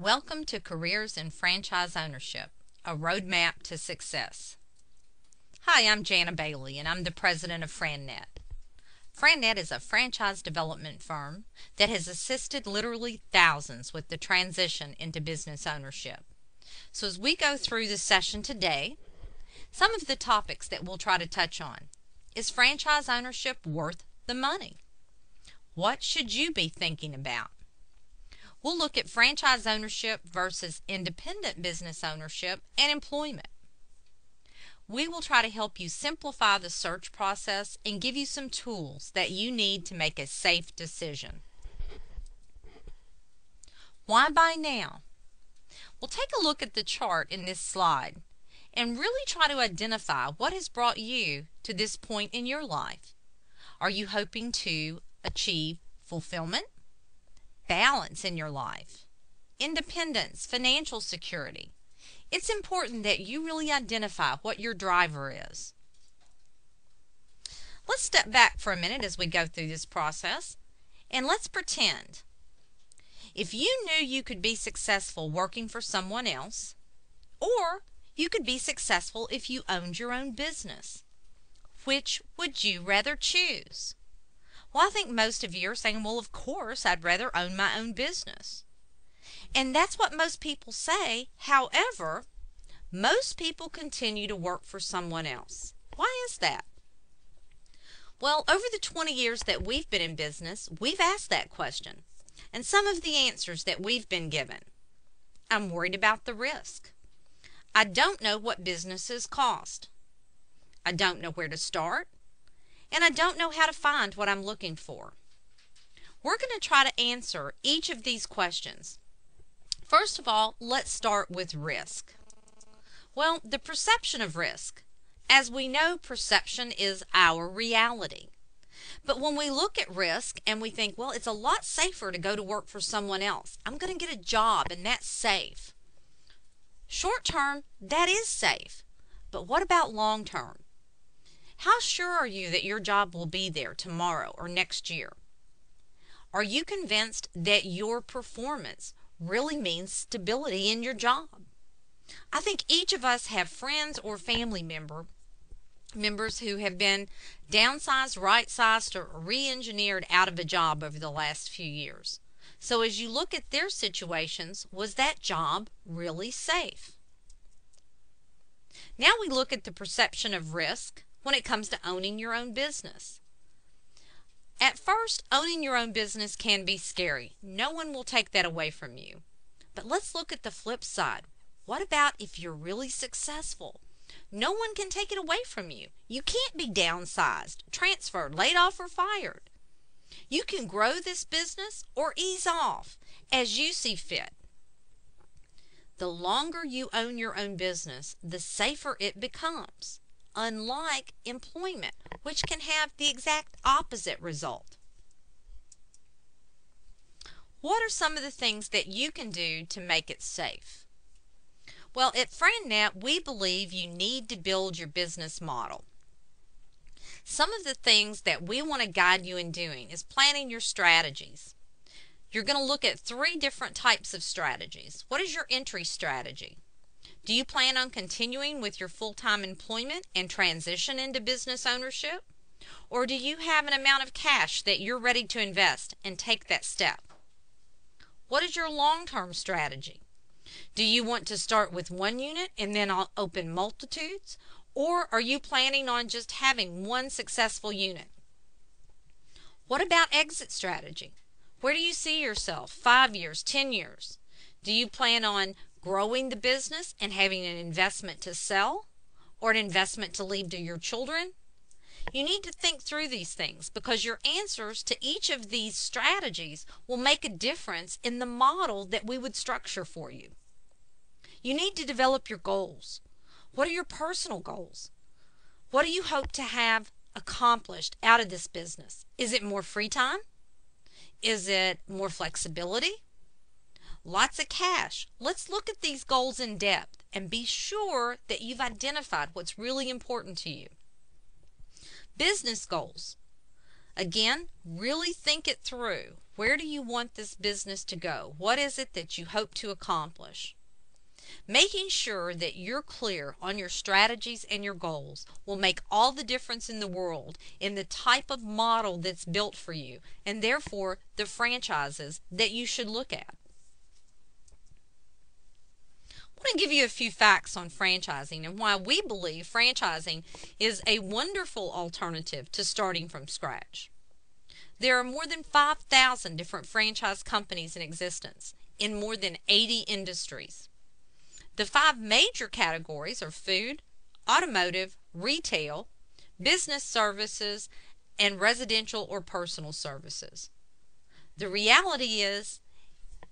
Welcome to Careers in Franchise Ownership, a roadmap to success. Hi, I'm Jania Bailey, and I'm the president of FranNet. FranNet is a franchise development firm that has assisted literally thousands with the transition into business ownership. So as we go through this session today, some of the topics that we'll try to touch on. Is franchise ownership worth the money? What should you be thinking about? We'll look at franchise ownership versus independent business ownership and employment. We will try to help you simplify the search process and give you some tools that you need to make a safe decision. Why buy now? We'll take a look at the chart in this slide and really try to identify what has brought you to this point in your life. Are you hoping to achieve fulfillment, balance in your life, independence, financial security? It's important that you really identify what your driver is. Let's step back for a minute as we go through this process, and let's pretend if you knew you could be successful working for someone else, or you could be successful if you owned your own business. Which would you rather choose? Well, I think most of you are saying, well, of course, I'd rather own my own business. And that's what most people say. However, most people continue to work for someone else. Why is that? Well, over the 20 years that we've been in business, we've asked that question. And some of the answers that we've been given. I'm worried about the risk. I don't know what businesses cost. I don't know where to start. And I don't know how to find what I'm looking for. We're going to try to answer each of these questions. First of all, let's start with risk. Well, the perception of risk. As we know, perception is our reality. But when we look at risk and we think, well, it's a lot safer to go to work for someone else. I'm going to get a job and that's safe. Short term, that is safe. But what about long term? How sure are you that your job will be there tomorrow or next year? Are you convinced that your performance really means stability in your job? I think each of us have friends or family members who have been downsized, right-sized, or re-engineered out of a job over the last few years. So as you look at their situations, was that job really safe? Now we look at the perception of risk when it comes to owning your own business. At first, owning your own business can be scary. No one will take that away from you. But let's look at the flip side. What about if you're really successful? No one can take it away from you. You can't be downsized, transferred, laid off, or fired. You can grow this business or ease off as you see fit. The longer you own your own business, the safer it becomes. Unlike employment, which can have the exact opposite result. What are some of the things that you can do to make it safe? Well, at FranNet, we believe you need to build your business model. Some of the things that we want to guide you in doing is planning your strategies. You're going to look at 3 different types of strategies. What is your entry strategy? Do you plan on continuing with your full-time employment and transition into business ownership? Or do you have an amount of cash that you're ready to invest and take that step? What is your long-term strategy? Do you want to start with 1 unit and then open multitudes? Or are you planning on just having 1 successful unit? What about exit strategy? Where do you see yourself 5 years, 10 years? Do you plan on growing the business and having an investment to sell or an investment to leave to your children? You need to think through these things because your answers to each of these strategies will make a difference in the model that we would structure for you. You need to develop your goals. What are your personal goals? What do you hope to have accomplished out of this business? Is it more free time? Is it more flexibility? Lots of cash. Let's look at these goals in depth and be sure that you've identified what's really important to you. Business goals. Again, really think it through. Where do you want this business to go? What is it that you hope to accomplish? Making sure that you're clear on your strategies and your goals will make all the difference in the world in the type of model that's built for you, and therefore the franchises that you should look at. I want to give you a few facts on franchising and why we believe franchising is a wonderful alternative to starting from scratch. There are more than 5,000 different franchise companies in existence in more than 80 industries. The 5 major categories are food, automotive, retail, business services, and residential or personal services. The reality is,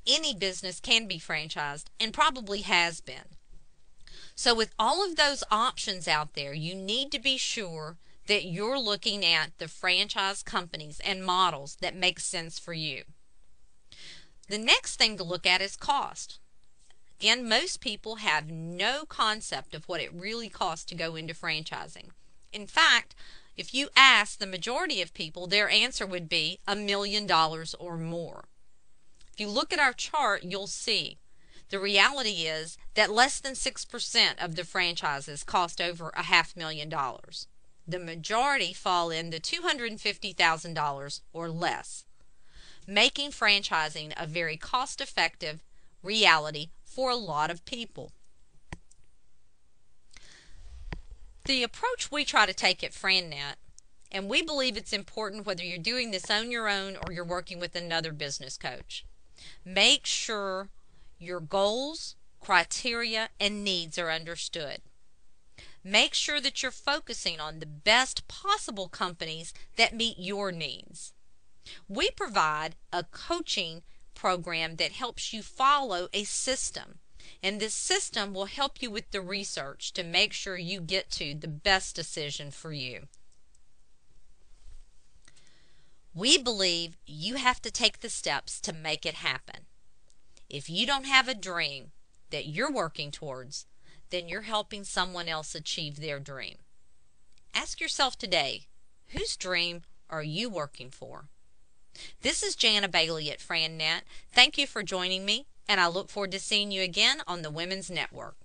any business can be franchised and probably has been. So with all of those options out there, you need to be sure that you're looking at the franchise companies and models that make sense for you. The next thing to look at is cost. Again, most people have no concept of what it really costs to go into franchising. In fact, if you ask the majority of people, their answer would be $1 million or more. If you look at our chart, you'll see the reality is that less than 6% of the franchises cost over $500,000. The majority fall in the $250,000 or less, making franchising a very cost-effective reality for a lot of people. The approach we try to take at FranNet, and we believe it's important whether you're doing this on your own or you're working with another business coach. Make sure your goals, criteria, and needs are understood. Make sure that you're focusing on the best possible companies that meet your needs. We provide a coaching program that helps you follow a system, and this system will help you with the research to make sure you get to the best decision for you. We believe you have to take the steps to make it happen. If you don't have a dream that you're working towards, then you're helping someone else achieve their dream. Ask yourself today, whose dream are you working for? This is Jania Bailey at FranNet. Thank you for joining me, and I look forward to seeing you again on the Women's Network.